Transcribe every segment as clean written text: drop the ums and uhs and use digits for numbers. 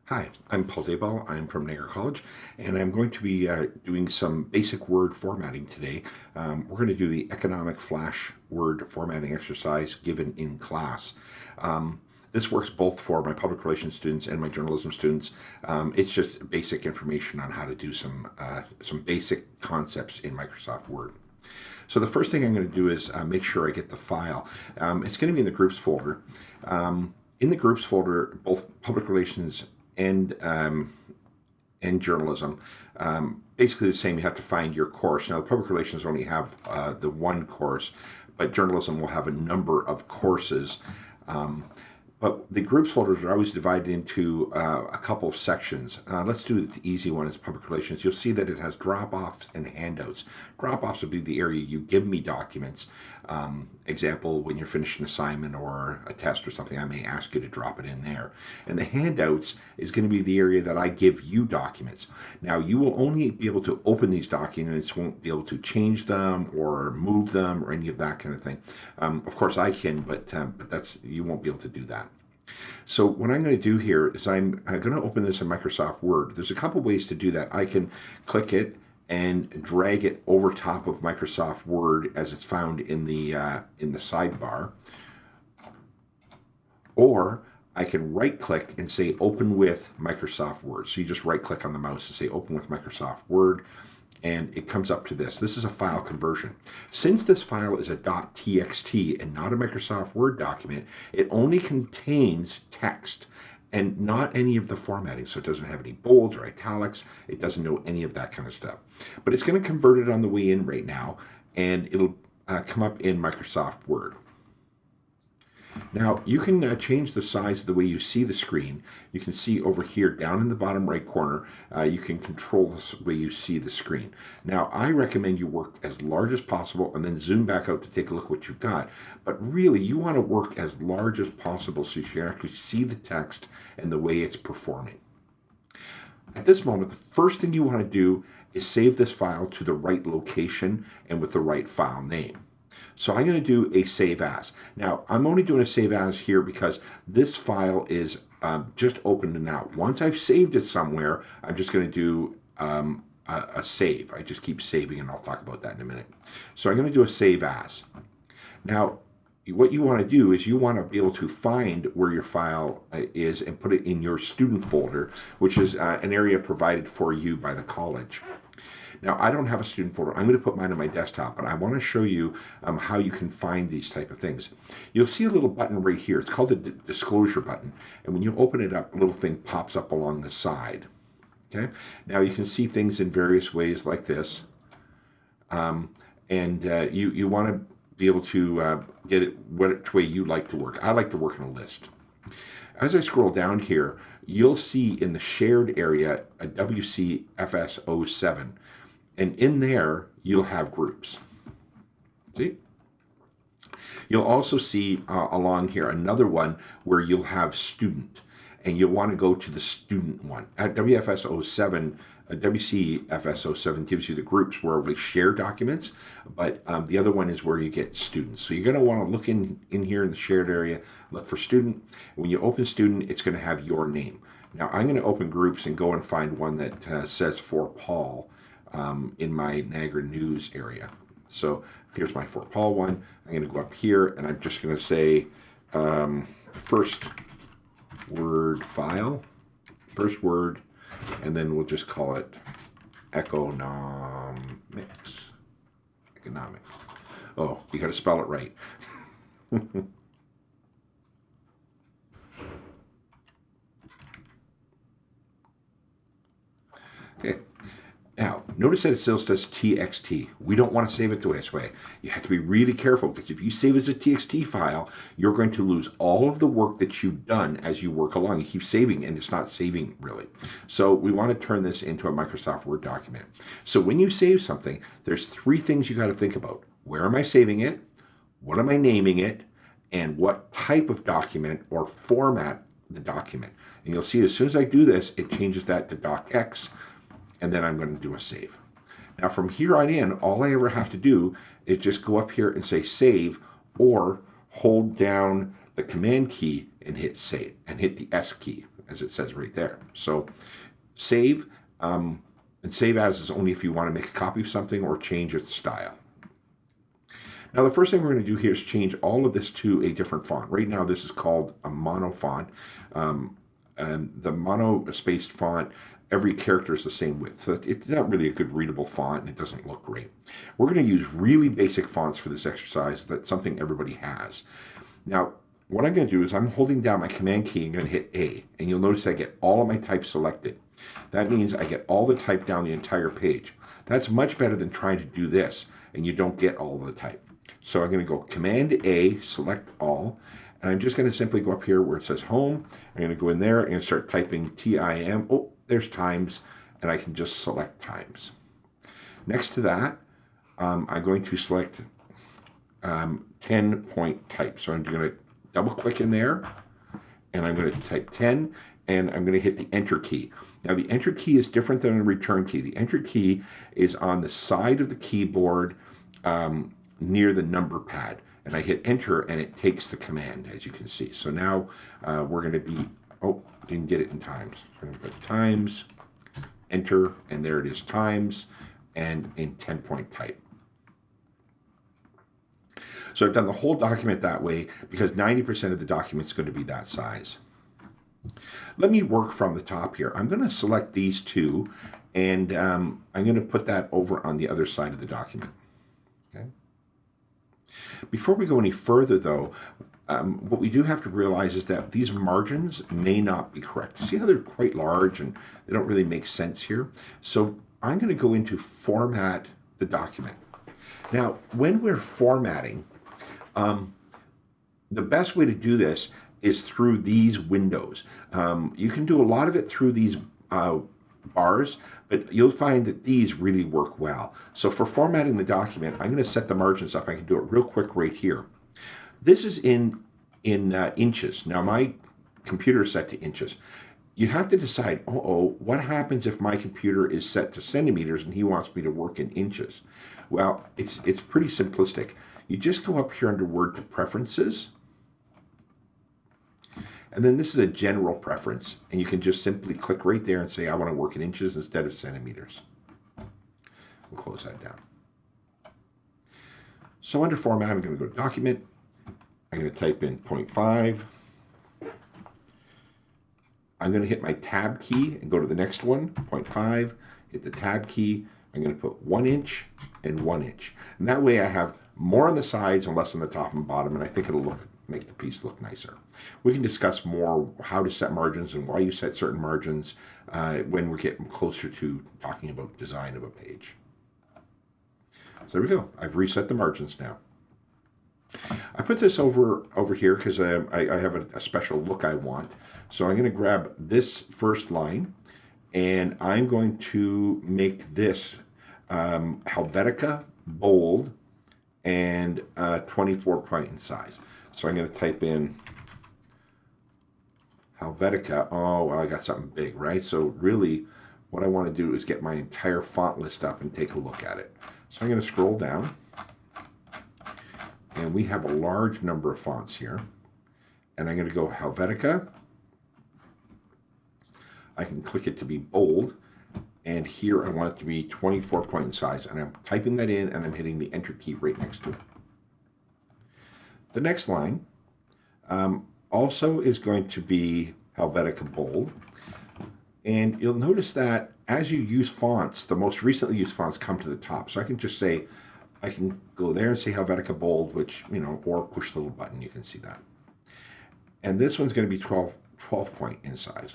Hi, I'm Paul Dayboll. I'm from Niagara College, and I'm going to be doing some basic word formatting today. We're going to do the economic flash word formatting exercise given in class. This works both for my public relations students and my journalism students. It's just basic information on how to do some basic concepts in Microsoft Word. So the first thing I'm going to do is make sure I get the file. It's going to be in the groups folder. In the groups folder, both public relations and journalism, basically the same. You have to find your course. Now, the public relations only have the one course, but journalism will have a number of courses. Um, but the groups folders are always divided into a couple of sections. Let's do the easy one as public relations. You'll see that it has drop-offs and handouts. Drop-offs would be the area you give me documents. Example, when you're finishing an assignment or a test or something, I may ask you to drop it in there. And the handouts is going to be the area that I give you documents. Now, you will only be able to open these documents, won't be able to change them or move them or any of that kind of thing. Of course, I can, but you won't be able to do that. So what I'm going to do here is I'm going to open this in Microsoft Word. There's a couple ways to do that. I can click it and drag it over top of Microsoft Word as it's found in the sidebar, or I can right click and say open with Microsoft Word. So you just right click on the mouse and say open with Microsoft Word, and it comes up to this. This is a file conversion. Since this file is a .txt and not a Microsoft Word document, it only contains text and not any of the formatting. So it doesn't have any bolds or italics. It doesn't know any of that kind of stuff. But it's going to convert it on the way in right now, and it'll come up in Microsoft Word. Now, you can change the size of the way you see the screen. You can see over here down in the bottom right corner, you can control the way you see the screen. Now, I recommend you work as large as possible and then zoom back out to take a look at what you've got. But really, you want to work as large as possible so you can actually see the text and the way it's performing. At this moment, the first thing you want to do is save this file to the right location and with the right file name. So I'm going to do a save as. Now, I'm only doing a save as here because this file is just opened now. Once I've saved it somewhere, I'm just going to do a save. I just keep saving, and I'll talk about that in a minute. So I'm going to do a save as. Now, what you want to do is you want to be able to find where your file is and put it in your student folder, which is an area provided for you by the college. Now, I don't have a student folder. I'm going to put mine on my desktop, but I want to show you how you can find these type of things. You'll see a little button right here. It's called the disclosure button. And when you open it up, a little thing pops up along the side. Okay. Now, you can see things in various ways like this. You want to be able to get it which way you like to work. I like to work in a list. As I scroll down here, you'll see in the shared area a WCFS07. And in there, you'll have groups. See? You'll also see along here another one where you'll have student. And you'll want to go to the student one. At WCFS07 gives you the groups where we share documents, but the other one is where you get students. So you're going to want to look in here in the shared area, look for student. When you open student, it's going to have your name. Now I'm going to open groups and go and find one that says for Paul in my Niagara news area. So here's my for Paul one. I'm going to go up here and I'm just going to say first word file, first word, and then we'll just call it economics. Economic. Oh, you got to spell it right. Okay. Now, notice that it still says TXT. We don't want to save it this way. You have to be really careful because if you save it as a TXT file, you're going to lose all of the work that you've done as you work along. You keep saving and it's not saving really. So we want to turn this into a Microsoft Word document. So when you save something, there's three things you got to think about. Where am I saving it? What am I naming it? And what type of document or format the document. And you'll see as soon as I do this, it changes that to docx. And then I'm going to do a save. Now from here on in, all I ever have to do is just go up here and say save, or hold down the command key and hit save, and hit the S key. as it says right there. So save, and save as is only if you want to make a copy of something or change its style. Now the first thing we're going to do here is change all of this to a different font. Right now this is called a mono font. And the mono-spaced font, every character is the same width. So it's not really a good readable font and it doesn't look great. We're going to use really basic fonts for this exercise. That's something everybody has. Now, what I'm going to do is I'm holding down my Command key and going to hit A. And you'll notice I get all of my type selected. That means I get all the type down the entire page. That's much better than trying to do this and you don't get all of the type. So I'm going to go Command A, select all. And I'm just going to simply go up here where it says home. I'm going to go in there and start typing TIM. Oh, there's times, and I can just select times. Next to that, I'm going to select 10-point type. So I'm going to double click in there, and I'm going to type 10, and I'm going to hit the Enter key. Now the Enter key is different than a Return key. The Enter key is on the side of the keyboard near the number pad. And I hit Enter and it takes the command, as you can see. So now we're going to be, oh, didn't get it in times. So I'm going to put times, Enter, and there it is, times, and in 10-point type. So I've done the whole document that way because 90% of the document is going to be that size. Let me work from the top here. I'm going to select these two, and I'm going to put that over on the other side of the document. Okay. Before we go any further, though, what we do have to realize is that these margins may not be correct. See how they're quite large and they don't really make sense here? So I'm going to go into Format the document. Now, when we're formatting, the best way to do this is through these windows. You can do a lot of it through these bars, but you'll find that these really work well. So for formatting the document, I'm going to set the margins up. I can do it real quick right here. This is in inches. Now my computer is set to inches. You have to decide, what happens if my computer is set to centimeters and he wants me to work in inches? Well, it's pretty simplistic. You just go up here under Word to Preferences, and then this is a general preference, and you can just simply click right there and say, I want to work in inches instead of centimeters. We'll close that down. So under Format, I'm going to go to Document. I'm going to type in 0.5. I'm going to hit my Tab key and go to the next one, 0.5, hit the Tab key. I'm going to put 1 inch and 1 inch. And that way I have more on the sides and less on the top and bottom, and I think it'll make the piece look nicer. We can discuss more how to set margins and why you set certain margins when we're getting closer to talking about design of a page. So there we go. I've reset the margins now. I put this over here because I have a special look I want. So I'm going to grab this first line, and I'm going to make this Helvetica bold and 24 point in size. So I'm going to type in Helvetica. Oh, well, I got something big, right? So really what I want to do is get my entire font list up and take a look at it. So I'm going to scroll down, and we have a large number of fonts here. And I'm going to go Helvetica. I can click it to be bold. And here I want it to be 24 point in size. And I'm typing that in, and I'm hitting the Enter key right next to it. The next line also is going to be Helvetica bold. And you'll notice that as you use fonts, the most recently used fonts come to the top. So I can just say, I can go there and say Helvetica bold, which, or push the little button, you can see that. And this one's going to be 12 point in size.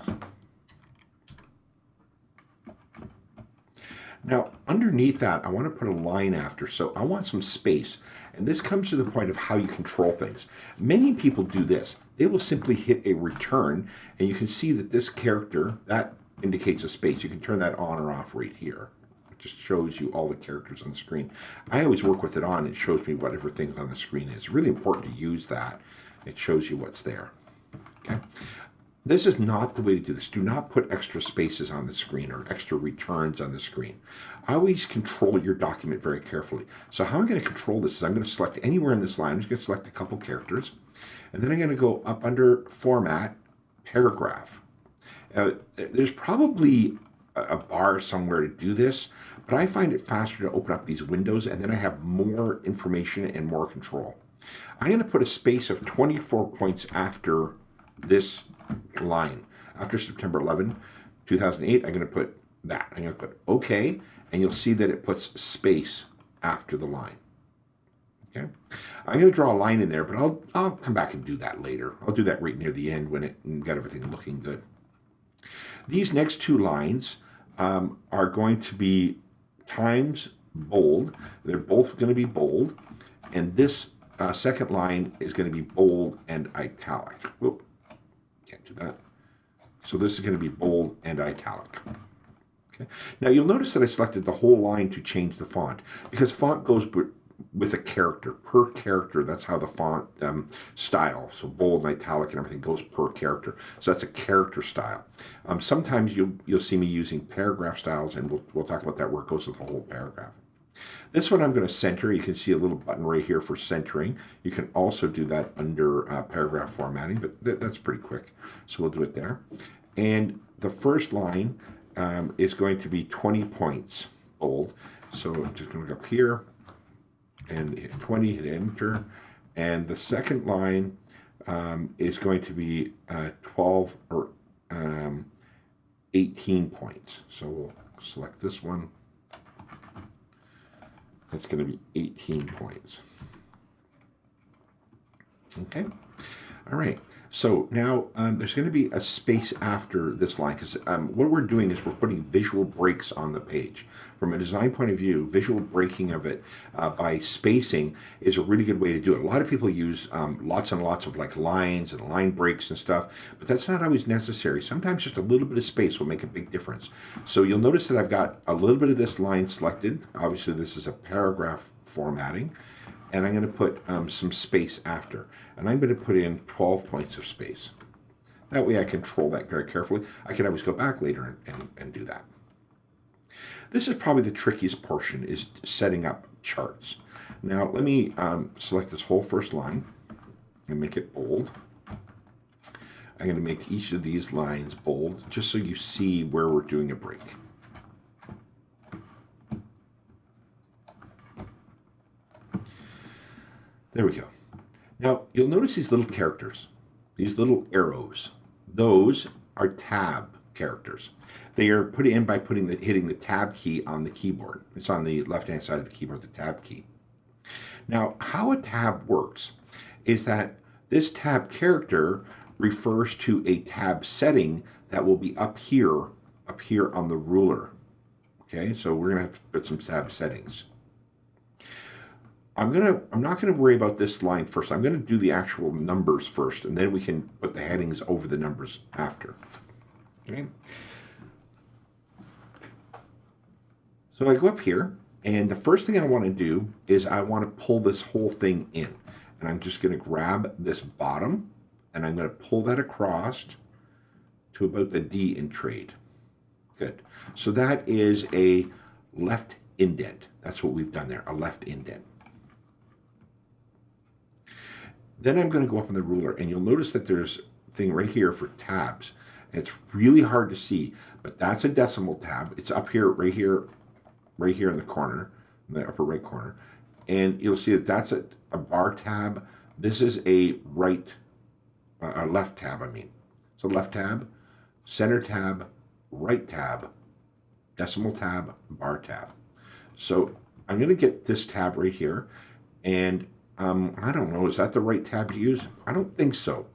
Now, underneath that, I want to put a line after, so I want some space. And this comes to the point of how you control things. Many people do this. They will simply hit a return, and you can see that this character, that indicates a space. You can turn that on or off right here. It just shows you all the characters on the screen. I always work with it on. It shows me whatever thing on the screen is. It's really important to use that. It shows you what's there. Okay. This is not the way to do this. Do not put extra spaces on the screen or extra returns on the screen. Always control your document very carefully. So how I'm going to control this is I'm going to select anywhere in this line. I'm just going to select a couple characters. And then I'm going to go up under Format, Paragraph. There's probably a bar somewhere to do this, but I find it faster to open up these windows and then I have more information and more control. I'm going to put a space of 24 points after this line. After September 11, 2008, I'm going to put that. I'm going to put OK, and you'll see that it puts space after the line. Okay, I'm going to draw a line in there, but I'll come back and do that later. I'll do that right near the end when it got everything looking good. These next two lines are going to be times bold. They're both going to be bold, and this second line is going to be bold and italic. Whoop, can't do that. So this is going to be bold and italic. Okay. Now you'll notice that I selected the whole line to change the font because font goes with a character. Per character, that's how the font style, so bold and italic and everything goes per character. So that's a character style. Sometimes you'll see me using paragraph styles, and we'll talk about that where it goes with the whole paragraph. This one I'm going to center. You can see a little button right here for centering. You can also do that under paragraph formatting, but that's pretty quick. So we'll do it there. And the first line is going to be 20 points bold. So I'm just going to go up here and hit 20, hit enter. And the second line is going to be 12 or 18 points. So we'll select this one. That's going to be 18 points. Okay. All right. So now there's going to be a space after this line because what we're doing is we're putting visual breaks on the page. From a design point of view, visual breaking of it by spacing is a really good way to do it. A lot of people use lots and lots of like lines and line breaks and stuff, but that's not always necessary. Sometimes just a little bit of space will make a big difference. So you'll notice that I've got a little bit of this line selected. Obviously, this is a paragraph formatting. And I'm going to put some space after. And I'm going to put in 12 points of space. That way I control that very carefully. I can always go back later and do that. This is probably the trickiest portion, is setting up charts. Now let me select this whole first line and make it bold. I'm going to make each of these lines bold just so you see where we're doing a break. There we go. Now, you'll notice these little characters, these little arrows. Those are tab characters. They are put in by hitting the tab key on the keyboard. It's on the left-hand side of the keyboard, the tab key. Now, how a tab works is that this tab character refers to a tab setting that will be up here on the ruler. Okay, so we're going to have to put some tab settings. I'm not gonna worry about this line first. I'm gonna do the actual numbers first, and then we can put the headings over the numbers after. Okay. So I go up here, and the first thing I want to do is I want to pull this whole thing in, and I'm just gonna grab this bottom, and I'm gonna pull that across to about the D in trade. Good. So that is a left indent. That's what we've done there, a left indent. Then I'm going to go up on the ruler, and you'll notice that there's a thing right here for tabs. And it's really hard to see, but that's a decimal tab. It's up here, right here in the corner, in the upper right corner. And you'll see that that's a bar tab. This is a left tab, I mean. So left tab, center tab, right tab, decimal tab, bar tab. So I'm going to get this tab right here, and I don't know, is that the right tab to use? I don't think so.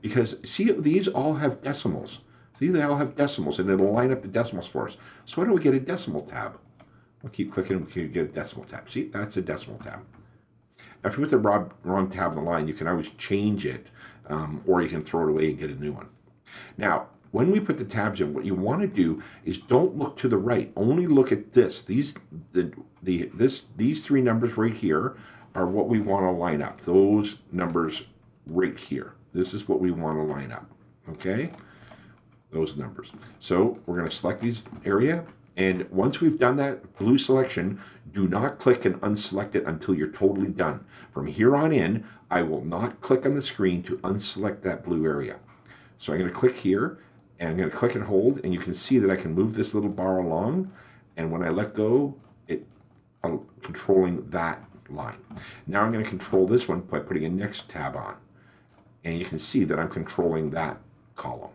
Because, see, these all have decimals. See, they all have decimals, and it'll line up the decimals for us. So why don't we get a decimal tab? We'll keep clicking, we can get a decimal tab. See, that's a decimal tab. Now, if you put the wrong tab on the line, you can always change it, or you can throw it away and get a new one. Now, when we put the tabs in, what you want to do is don't look to the right. Only look at this. These three numbers right here are what we want to line up. Those numbers right here. This is what we want to line up. Okay? Those numbers. So we're going to select these area. And once we've done that blue selection, do not click and unselect it until you're totally done. From here on in, I will not click on the screen to unselect that blue area. So I'm going to click here, And I'm going to click and hold, and you can see that I can move this little bar along, and when I let go, I'm controlling that line. Now I'm going to control this one by putting a next tab on, and you can see that I'm controlling that column.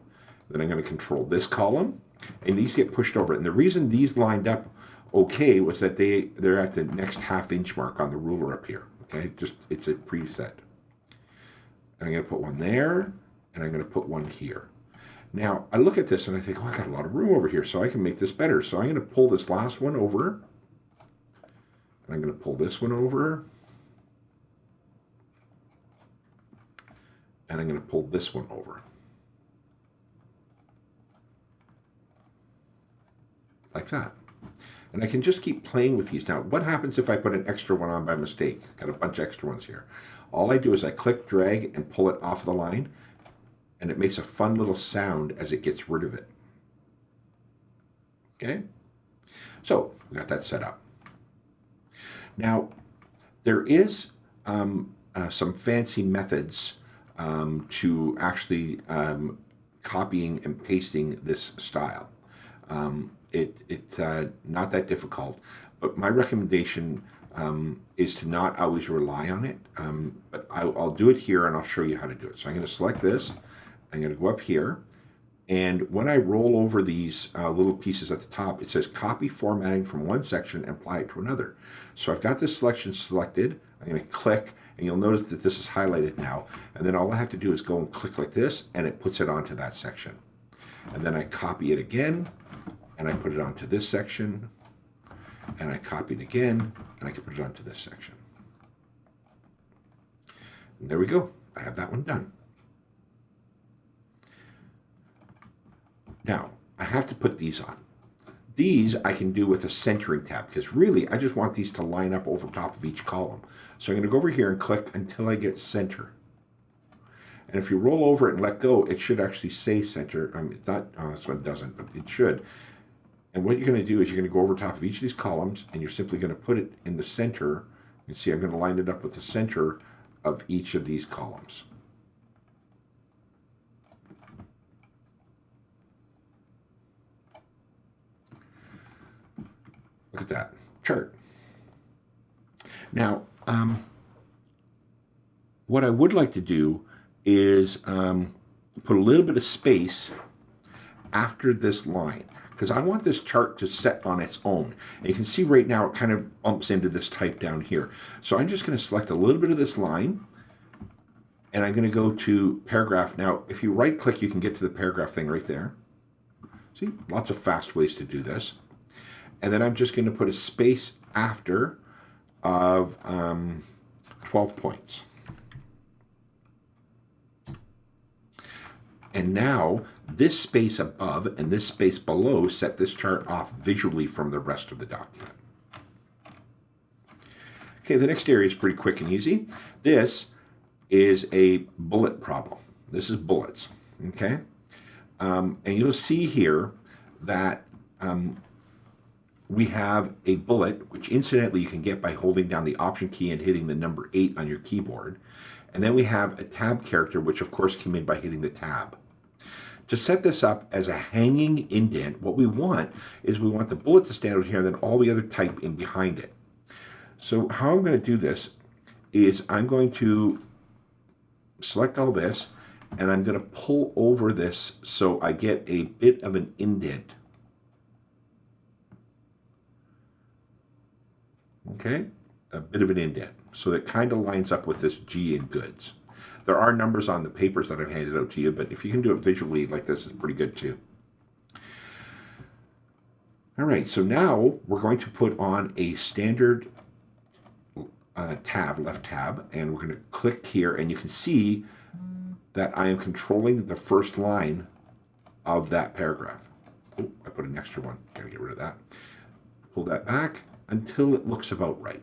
Then I'm going to control this column, and these get pushed over. And the reason these lined up okay was that they're at the next half-inch mark on the ruler up here. Okay, it's a preset. And I'm going to put one there, and I'm going to put one here. Now, I look at this and I think, oh, I got a lot of room over here, so I can make this better. So I'm going to pull this last one over, and I'm going to pull this one over, and I'm going to pull this one over. Like that. And I can just keep playing with these. Now, what happens if I put an extra one on by mistake? Got a bunch of extra ones here. All I do is I click, drag, and pull it off the line, and it makes a fun little sound as it gets rid of it. Okay? So, we got that set up. Now, there is some fancy methods to actually copying and pasting this style. It's not that difficult, but my recommendation is to not always rely on it. But I'll do it here, and I'll show you how to do it. So I'm going to select this. I'm going to go up here, and when I roll over these little pieces at the top, it says copy formatting from one section and apply it to another. So I've got this selection selected. I'm going to click, and you'll notice that this is highlighted now. And then all I have to do is go and click like this, and it puts it onto that section. And then I copy it again, and I put it onto this section, and I copy it again, and I can put it onto this section. And there we go. I have that one done. Now, I have to put these on. These I can do with a centering tab, because really I just want these to line up over top of each column. So I'm going to go over here and click until I get center. And if you roll over it and let go, it should actually say center. It's not, oh, this one doesn't, but it should. And what you're going to do is you're going to go over top of each of these columns, and you're simply going to put it in the center. You can see I'm going to line it up with the center of each of these columns. Look at that chart. Now, what I would like to do is put a little bit of space after this line, because I want this chart to set on its own. And you can see right now it kind of bumps into this type down here. So I'm just going to select a little bit of this line, and I'm going to go to paragraph. Now, if you right click, you can get to the paragraph thing right there. See, lots of fast ways to do this. And then I'm just going to put a space after of 12 points. And now this space above and this space below set this chart off visually from the rest of the document. Okay, the next area is pretty quick and easy. This is a bullet problem. This is bullets, okay? And you'll see here that we have a bullet, which incidentally you can get by holding down the Option key and hitting the number 8 on your keyboard. And then we have a tab character, which of course came in by hitting the tab. To set this up as a hanging indent, what we want is we want the bullet to stand out here and then all the other type in behind it. So how I'm going to do this is I'm going to select all this, and I'm going to pull over this so I get a bit of an indent. Okay, a bit of an indent. So that kind of lines up with this G in goods. There are numbers on the papers that I've handed out to you, but if you can do it visually like this, it's pretty good too. All right, so now we're going to put on a standard tab, left tab, and we're going to click here, and you can see that I am controlling the first line of that paragraph. Oh, I put an extra one. Gotta get rid of that. Pull that back until it looks about right.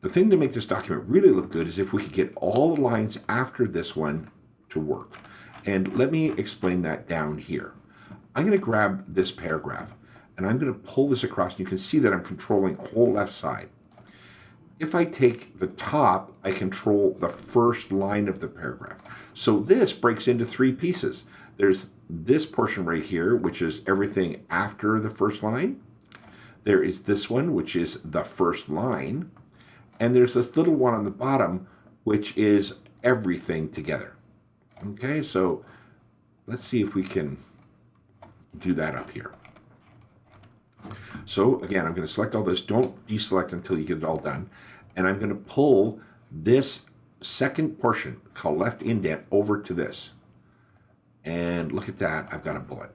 The thing to make this document really look good is if we could get all the lines after this one to work. And let me explain that down here. I'm going to grab this paragraph, and I'm going to pull this across, and you can see that I'm controlling the whole left side. If I take the top, I control the first line of the paragraph. So this breaks into three pieces. There's this portion right here, which is everything after the first line. There is this one, which is the first line. And there's this little one on the bottom, which is everything together. Okay, so let's see if we can do that up here. So again, I'm going to select all this. Don't deselect until you get it all done. And I'm going to pull this second portion called left indent over to this. And look at that, I've got a bullet.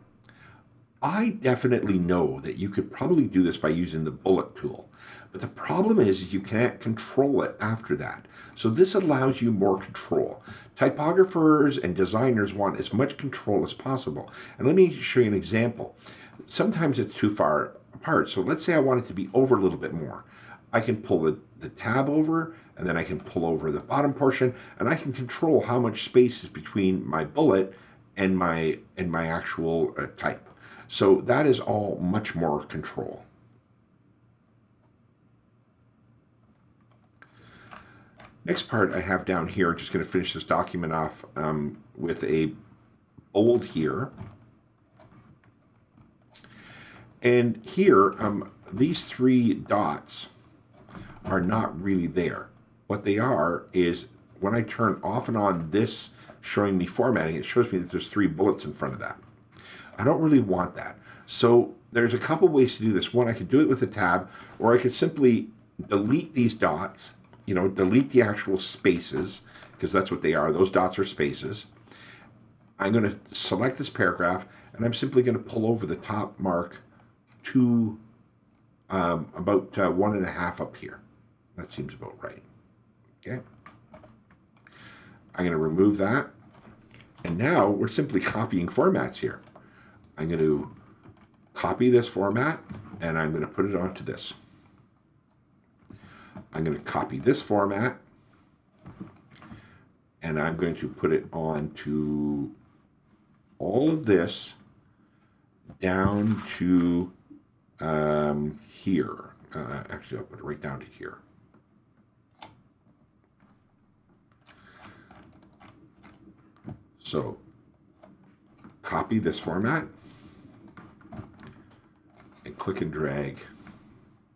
I definitely know that you could probably do this by using the bullet tool. But the problem is you can't control it after that. So this allows you more control. Typographers and designers want as much control as possible. And let me show you an example. Sometimes it's too far apart. So let's say I want it to be over a little bit more. I can pull the tab over, and then I can pull over the bottom portion, and I can control how much space is between my bullet and my actual type. So that is all much more control. Next part I have down here, just going to finish this document off with a bold here. And here, these three dots are not really there. What they are is when I turn off and on this showing me formatting, it shows me that there's three bullets in front of that. I don't really want that. So there's a couple ways to do this. One, I could do it with a tab, or I could simply delete these dots, delete the actual spaces, because that's what they are. Those dots are spaces. I'm going to select this paragraph, and I'm simply going to pull over the top mark to about 1.5 up here. That seems about right. Okay. I'm going to remove that. And now we're simply copying formats here. I'm going to copy this format, and I'm going to put it onto this. I'm going to copy this format, and I'm going to put it onto all of this down to here. Actually, I'll put it right down to here. So copy this format and click and drag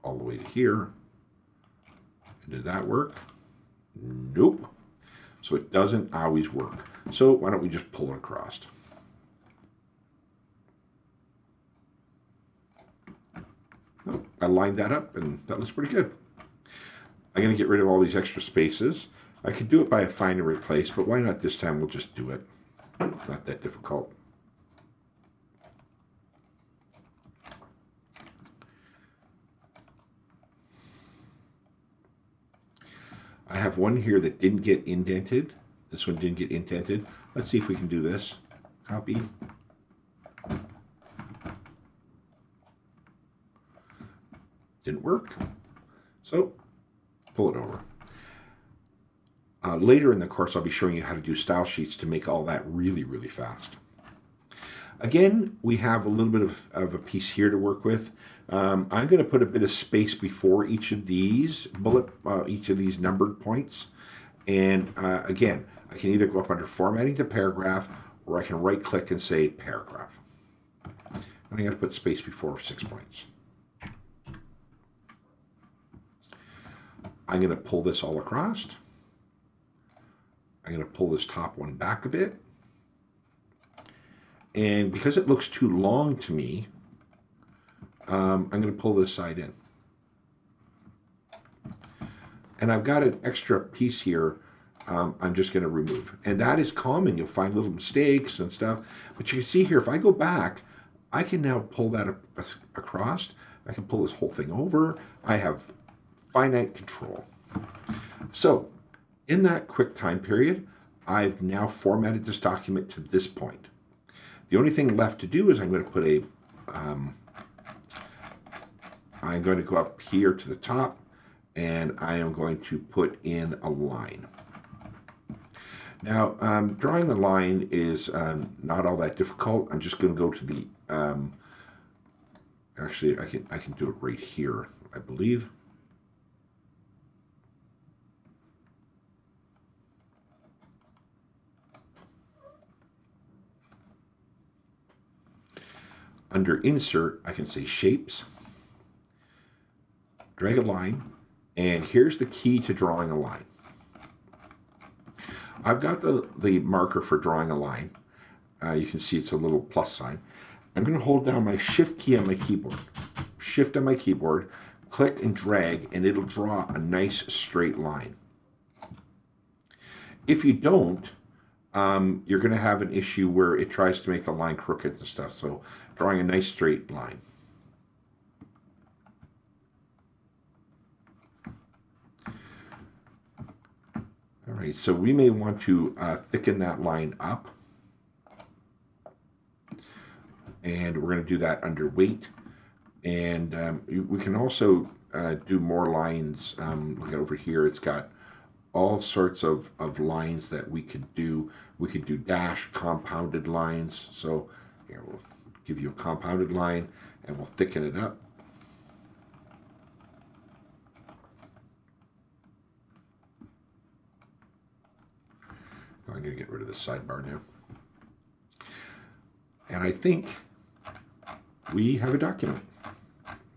all the way to here. And did that work? Nope. So it doesn't always work. So why don't we just pull it across? Oh, I lined that up, and that looks pretty good. I'm going to get rid of all these extra spaces. I could do it by a find and replace, but why not this time? We'll just do it. Not that difficult. I have one here that didn't get indented. This one didn't get indented. Let's see if we can do this. Copy. Didn't work. So pull it over. Later in the course, I'll be showing you how to do style sheets to make all that really, really fast. Again, we have a little bit of a piece here to work with. I'm going to put a bit of space before each of these each of these numbered points. And again, I can either go up under formatting to paragraph, or I can right click and say paragraph. And I'm going to put space before 6 points. I'm going to pull this all across. I'm going to pull this top one back a bit. And because it looks too long to me, I'm going to pull this side in. And I've got an extra piece here I'm just going to remove. And that is common. You'll find little mistakes and stuff. But you can see here, if I go back, I can now pull that across. I can pull this whole thing over. I have finite control. So in that quick time period, I've now formatted this document to this point. The only thing left to do is I'm going to put I'm going to go up here to the top, and I am going to put in a line. Now, drawing the line is not all that difficult. I'm just going to go to the, actually, I can do it right here, I believe. Under Insert, I can say Shapes, drag a line, and here's the key to drawing a line. I've got the marker for drawing a line. You can see it's a little plus sign. I'm going to hold down my Shift key on my keyboard. Shift on my keyboard, click and drag, and it'll draw a nice straight line. If you don't, you're going to have an issue where it tries to make the line crooked and stuff. So drawing a nice straight line. All right, so we may want to thicken that line up. And we're going to do that under Weight. And we can also do more lines. Look at over here, it's got all sorts of lines that we could do. We could do dash compounded lines. So here, we'll give you a compounded line and we'll thicken it up. I'm going to get rid of the sidebar now. And I think we have a document.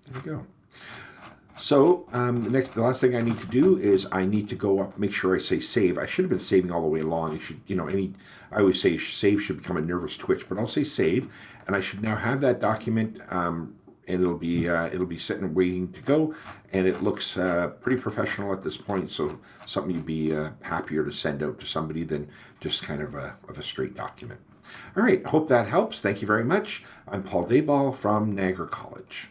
There you go. So the last thing I need to do is I need to go up, make sure I say save. I should have been saving all the way along. You should, I always say save should become a nervous twitch, but I'll say save, and I should now have that document, and it'll be sitting waiting to go, and it looks pretty professional at this point. So something you'd be happier to send out to somebody than just kind of a straight document. All right, hope that helps. Thank you very much. I'm Paul Dayboll from Niagara College.